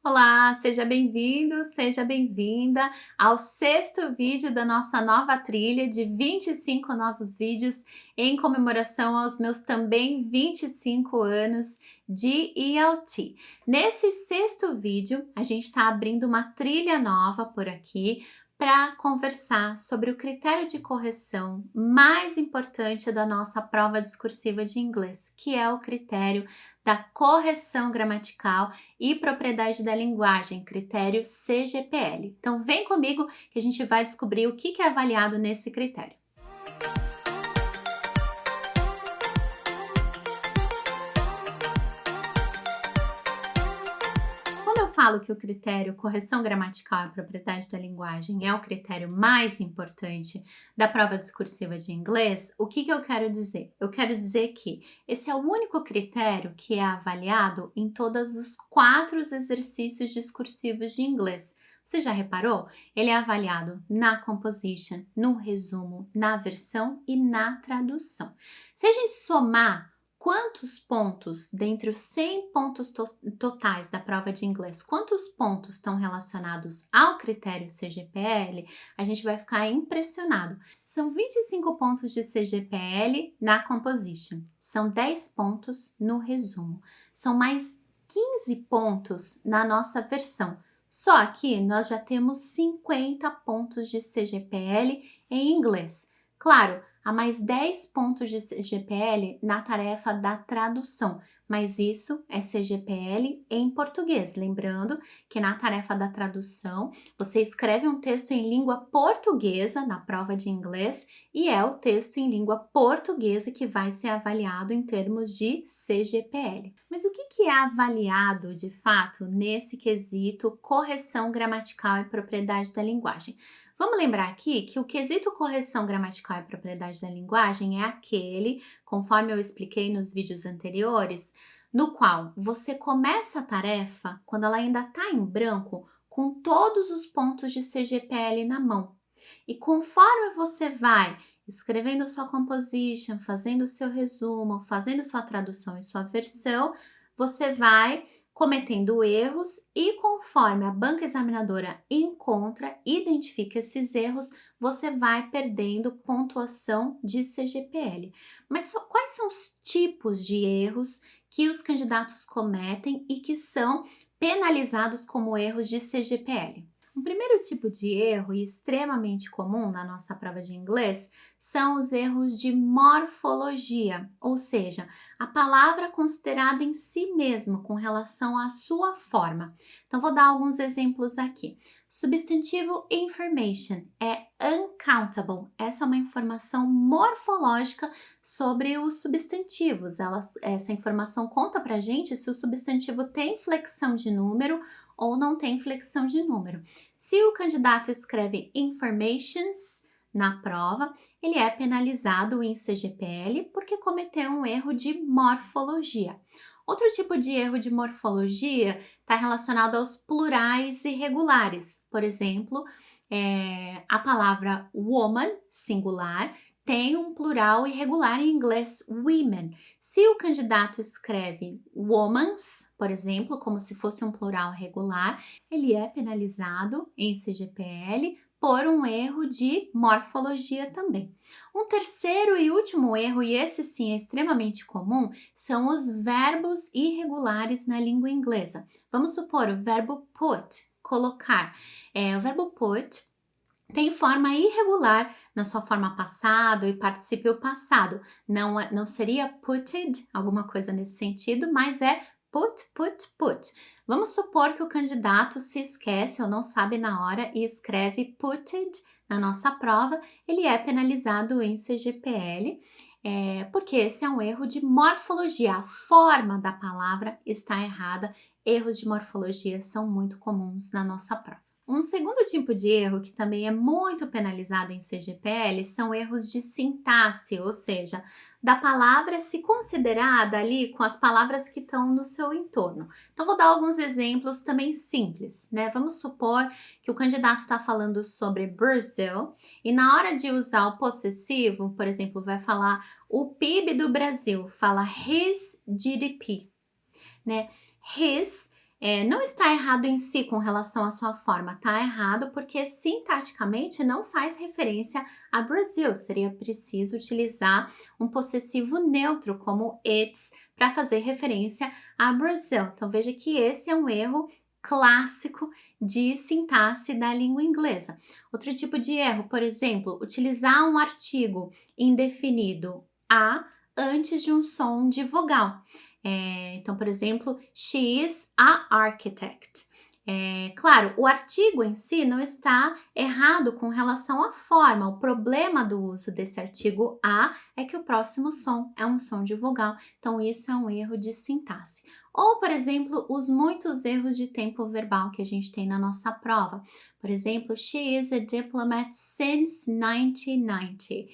Olá, seja bem-vindo, seja bem-vinda ao sexto vídeo da nossa nova trilha de 25 novos vídeos em comemoração aos meus também 25 anos de ELT. Nesse sexto vídeo, a gente está abrindo uma trilha nova por aqui para conversar sobre o critério de correção mais importante da nossa prova discursiva de inglês, que é o critério da correção gramatical e propriedade da linguagem, critério CGPL. Então vem comigo que a gente vai descobrir o que é avaliado nesse critério. Quando eu falo que o critério correção gramatical e propriedade da linguagem é o critério mais importante da prova discursiva de inglês, o que eu quero dizer? Eu quero dizer que esse é o único critério que é avaliado em todos os 4 exercícios discursivos de inglês. Você já reparou? Ele é avaliado na composition, no resumo, na versão e na tradução. Se a gente somar quantos pontos, dentre os 100 pontos totais da prova de inglês, quantos pontos estão relacionados ao critério CGPL, a gente vai ficar impressionado. São 25 pontos de CGPL na composition, são 10 pontos no resumo, são mais 15 pontos na nossa versão. Só aqui nós já temos 50 pontos de CGPL em inglês. Claro, há mais 10 pontos de CGPL na tarefa da tradução, mas isso é CGPL em português. Lembrando que na tarefa da tradução, você escreve um texto em língua portuguesa na prova de inglês e é o texto em língua portuguesa que vai ser avaliado em termos de CGPL. Mas o que é avaliado de fato nesse quesito correção gramatical e propriedade da linguagem? Vamos lembrar aqui que o quesito correção gramatical e propriedade da linguagem é aquele, conforme eu expliquei nos vídeos anteriores, no qual você começa a tarefa quando ela ainda está em branco, com todos os pontos de CGPL na mão. E conforme você vai escrevendo sua composition, fazendo seu resumo, fazendo sua tradução e sua versão, você vai cometendo erros e conforme a banca examinadora encontra, identifica esses erros, você vai perdendo pontuação de CGPL. Mas quais são os tipos de erros que os candidatos cometem e que são penalizados como erros de CGPL? O primeiro tipo de erro, e extremamente comum na nossa prova de inglês, são os erros de morfologia, ou seja, a palavra considerada em si mesmo com relação à sua forma. Então, vou dar alguns exemplos aqui. Substantivo information é uncountable. Essa é uma informação morfológica sobre os substantivos. Essa informação conta pra gente se o substantivo tem flexão de número ou não tem flexão de número. Se o candidato escreve informations na prova, ele é penalizado em CGPL porque cometeu um erro de morfologia. Outro tipo de erro de morfologia está relacionado aos plurais irregulares. Por exemplo, a palavra woman, singular, tem um plural irregular em inglês, women. Se o candidato escreve womans, por exemplo, como se fosse um plural regular, ele é penalizado em CGPL por um erro de morfologia também. Um terceiro e último erro, e esse sim é extremamente comum, são os verbos irregulares na língua inglesa. Vamos supor o verbo put, colocar. O verbo put tem forma irregular na sua forma passado e particípio passado. Não seria putted, alguma coisa nesse sentido, mas é put, put, put. Vamos supor que o candidato se esquece ou não sabe na hora e escreve putted na nossa prova, ele é penalizado em CGPL, porque esse é um erro de morfologia. A forma da palavra está errada. Erros de morfologia são muito comuns na nossa prova. Um segundo tipo de erro que também é muito penalizado em CGPL são erros de sintaxe, ou seja, da palavra se considerada ali com as palavras que estão no seu entorno. Então, vou dar alguns exemplos também simples, né? Vamos supor que o candidato está falando sobre Brazil e na hora de usar o possessivo, por exemplo, vai falar o PIB do Brasil, fala his GDP, né? His Não está errado em si com relação à sua forma, está errado porque sintaticamente não faz referência a Brasil. Seria preciso utilizar um possessivo neutro como it's para fazer referência a Brasil. Então veja que esse é um erro clássico de sintaxe da língua inglesa. Outro tipo de erro, por exemplo, utilizar um artigo indefinido a antes de um som de vogal. Então, por exemplo, she is a architect. Claro, o artigo em si não está errado com relação à forma. O problema do uso desse artigo a é que o próximo som é um som de vogal. Então, isso é um erro de sintaxe. Ou, por exemplo, os muitos erros de tempo verbal que a gente tem na nossa prova. Por exemplo, she is a diplomat since 1990.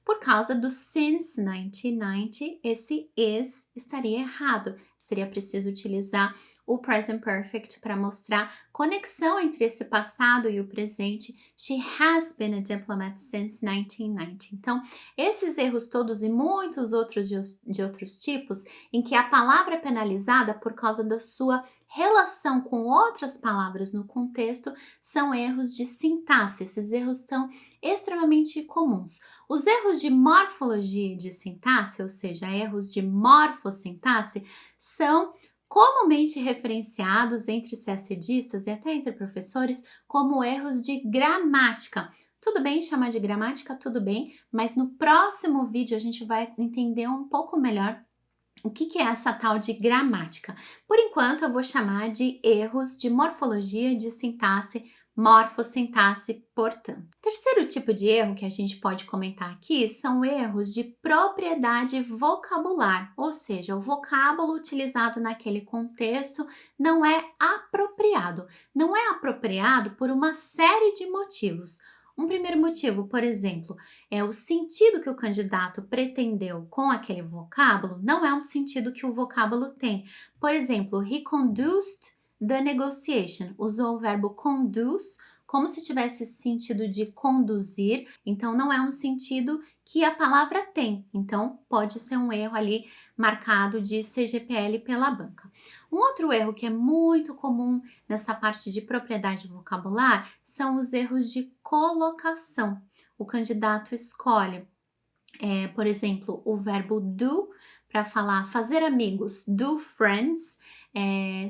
Por causa do since 1990, esse is estaria errado. Seria preciso utilizar o present perfect para mostrar conexão entre esse passado e o presente. She has been a diplomat since 1990. Então, esses erros todos e muitos outros de outros tipos, em que a palavra é penalizada por causa da sua relação com outras palavras no contexto, são erros de sintaxe. Esses erros estão extremamente comuns. Os erros de morfologia e de sintaxe, ou seja, erros de morfossintaxe, são comumente referenciados entre CACDistas e até entre professores como erros de gramática. Tudo bem chamar de gramática? Tudo bem, mas no próximo vídeo a gente vai entender um pouco melhor o que é essa tal de gramática. Por enquanto eu vou chamar de erros de morfologia e de sintaxe, morfossintaxe, portanto. Terceiro tipo de erro que a gente pode comentar aqui são erros de propriedade vocabular, ou seja, o vocábulo utilizado naquele contexto não é apropriado. Não é apropriado por uma série de motivos. Um primeiro motivo, por exemplo, é o sentido que o candidato pretendeu com aquele vocábulo, não é um sentido que o vocábulo tem. Por exemplo, he conduced the negotiation, usou o verbo conduce como se tivesse sentido de conduzir, então não é um sentido que a palavra tem. Então pode ser um erro ali marcado de CGPL pela banca. Um outro erro que é muito comum nessa parte de propriedade vocabular são os erros de colocação. O candidato escolhe, por exemplo, o verbo do para falar fazer amigos, do friends,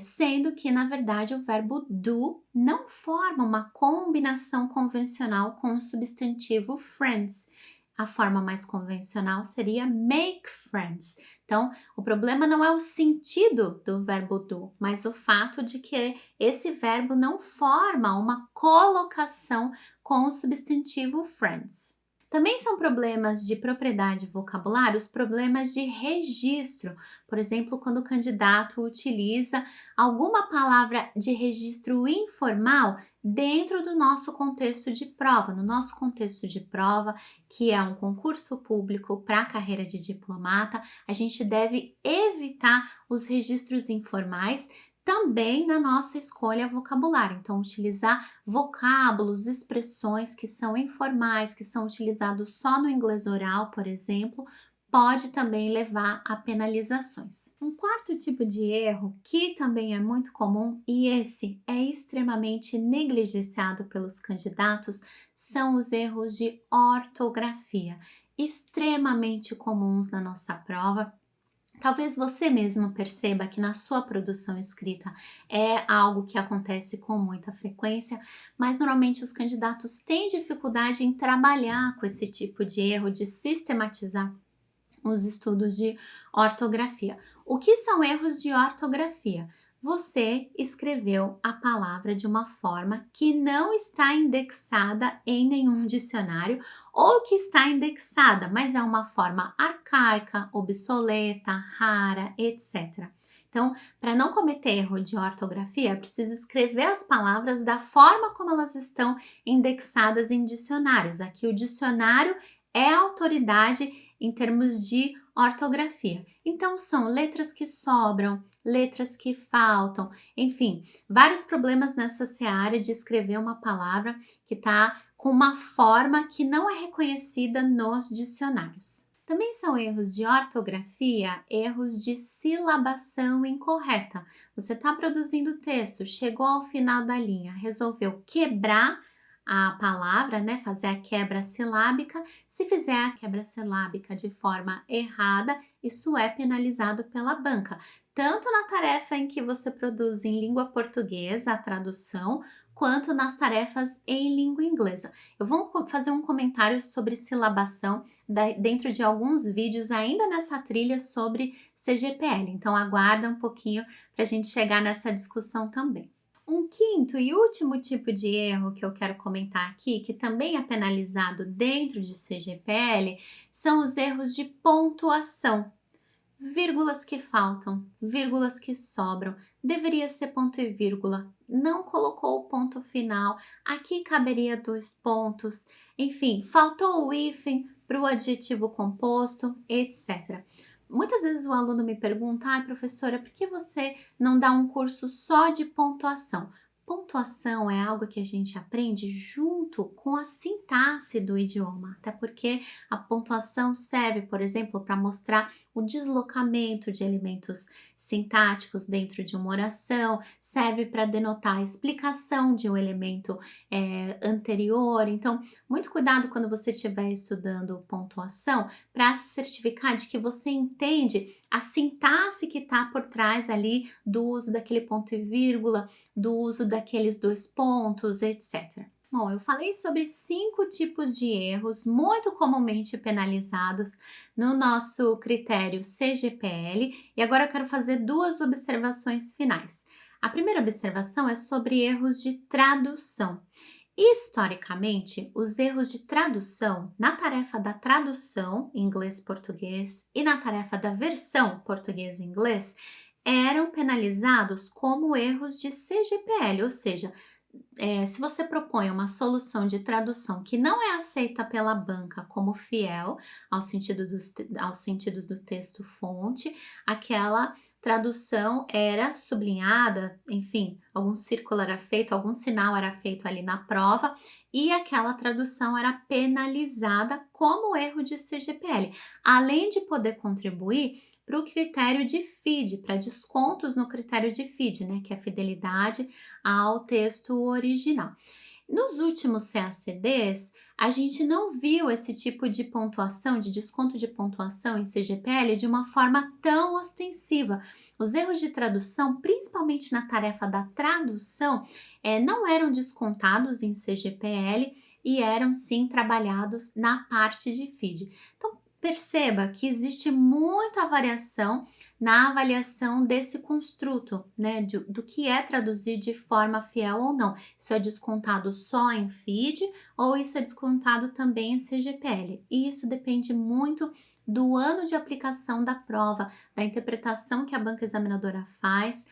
sendo que na verdade o verbo do não forma uma combinação convencional com o substantivo friends. A forma mais convencional seria make friends. Então, o problema não é o sentido do verbo do, mas o fato de que esse verbo não forma uma colocação com o substantivo friends. Também são problemas de propriedade vocabular os problemas de registro. Por exemplo, quando o candidato utiliza alguma palavra de registro informal dentro do nosso contexto de prova. No nosso contexto de prova, que é um concurso público para a carreira de diplomata, a gente deve evitar os registros informais também na nossa escolha vocabular. Então, utilizar vocábulos, expressões que são informais, que são utilizados só no inglês oral, por exemplo, pode também levar a penalizações. Um quarto tipo de erro, que também é muito comum e esse é extremamente negligenciado pelos candidatos, são os erros de ortografia, extremamente comuns na nossa prova. Talvez você mesmo perceba que na sua produção escrita é algo que acontece com muita frequência, mas normalmente os candidatos têm dificuldade em trabalhar com esse tipo de erro, de sistematizar os estudos de ortografia. O que são erros de ortografia? Você escreveu a palavra de uma forma que não está indexada em nenhum dicionário ou que está indexada, mas é uma forma arcaica, obsoleta, rara, etc. Então, para não cometer erro de ortografia, é preciso escrever as palavras da forma como elas estão indexadas em dicionários. Aqui o dicionário é a autoridade em termos de ortografia. Então, são letras que sobram, letras que faltam, enfim, vários problemas nessa seara de escrever uma palavra que está com uma forma que não é reconhecida nos dicionários. Também são erros de ortografia, erros de silabação incorreta. Você está produzindo texto, chegou ao final da linha, resolveu quebrar a palavra, né? Fazer a quebra silábica. Se fizer a quebra silábica de forma errada, isso é penalizado pela banca. Tanto na tarefa em que você produz em língua portuguesa a tradução, quanto nas tarefas em língua inglesa. Eu vou fazer um comentário sobre silabação dentro de alguns vídeos ainda nessa trilha sobre CGPL. Então aguarda um pouquinho para a gente chegar nessa discussão também. Um quinto e último tipo de erro que eu quero comentar aqui, que também é penalizado dentro de CGPL, são os erros de pontuação. Vírgulas que faltam, vírgulas que sobram, deveria ser ponto e vírgula, não colocou o ponto final, aqui caberia 2 pontos, enfim, faltou o hífen para o adjetivo composto, etc. Muitas vezes o aluno me pergunta, professora, por que você não dá um curso só de pontuação? Pontuação é algo que a gente aprende junto com a sintaxe do idioma, até porque a pontuação serve, por exemplo, para mostrar o deslocamento de elementos sintáticos dentro de uma oração, serve para denotar a explicação de um elemento anterior. Então, muito cuidado quando você estiver estudando pontuação para se certificar de que você entende a sintaxe que está por trás ali do uso daquele ponto e vírgula, do uso daqueles 2 pontos, etc. Bom, eu falei sobre 5 tipos de erros muito comumente penalizados no nosso critério CGPL e agora eu quero fazer 2 observações finais. A primeira observação é sobre erros de tradução. Historicamente, os erros de tradução na tarefa da tradução inglês-português e na tarefa da versão português-inglês eram penalizados como erros de CGPL, ou seja, se você propõe uma solução de tradução que não é aceita pela banca como fiel aos sentidos do texto-fonte, aquela tradução era sublinhada, enfim, algum círculo era feito, algum sinal era feito ali na prova e aquela tradução era penalizada como erro de CGPL, além de poder contribuir para o critério de FIDE, para descontos no critério de FIDE, né, que é fidelidade ao texto original. Nos últimos CACDs, a gente não viu esse tipo de pontuação, de desconto de pontuação em CGPL de uma forma tão ostensiva. Os erros de tradução, principalmente na tarefa da tradução, não eram descontados em CGPL e eram sim trabalhados na parte de FIDE. Então, perceba que existe muita variação na avaliação desse construto, né, do que é traduzir de forma fiel ou não. Isso é descontado só em FIDE ou isso é descontado também em CGPL. E isso depende muito do ano de aplicação da prova, da interpretação que a banca examinadora faz,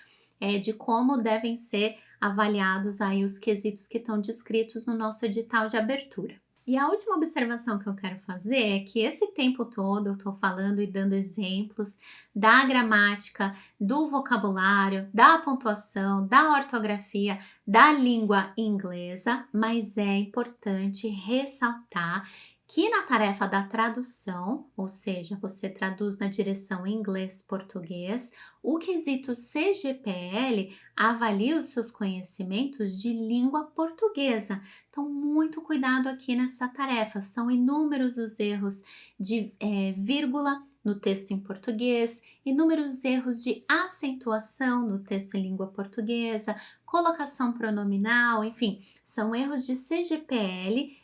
de como devem ser avaliados aí os quesitos que estão descritos no nosso edital de abertura. E a última observação que eu quero fazer é que esse tempo todo eu estou falando e dando exemplos da gramática, do vocabulário, da pontuação, da ortografia, da língua inglesa, mas é importante ressaltar que na tarefa da tradução, ou seja, você traduz na direção inglês-português, o quesito CGPL avalia os seus conhecimentos de língua portuguesa. Então, muito cuidado aqui nessa tarefa. São inúmeros os erros de vírgula no texto em português, inúmeros erros de acentuação no texto em língua portuguesa, colocação pronominal, enfim, são erros de CGPL,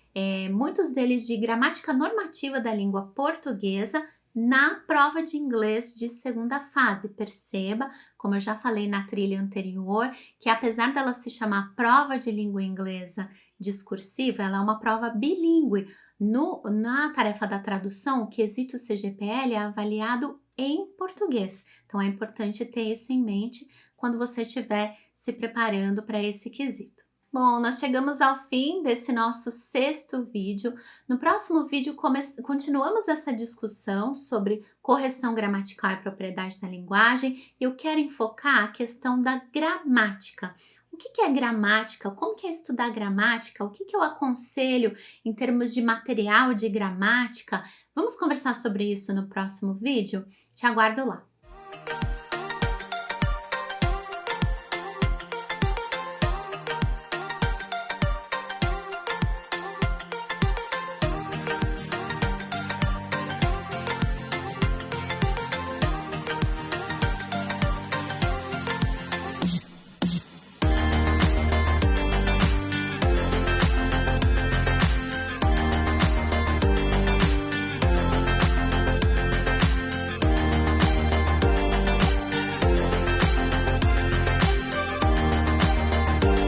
muitos deles de gramática normativa da língua portuguesa, na prova de inglês de segunda fase. Perceba, como eu já falei na trilha anterior, que apesar dela se chamar prova de língua inglesa discursiva, ela é uma prova bilíngue. Na tarefa da tradução, o quesito CGPL é avaliado em português. Então, é importante ter isso em mente quando você estiver se preparando para esse quesito. Bom, nós chegamos ao fim desse nosso 6º vídeo. No próximo vídeo, continuamos essa discussão sobre correção gramatical e propriedade da linguagem. Eu quero enfocar a questão da gramática. O que é gramática, como que é estudar gramática, o que que eu aconselho em termos de material de gramática. Vamos conversar sobre isso no próximo vídeo? Te aguardo lá.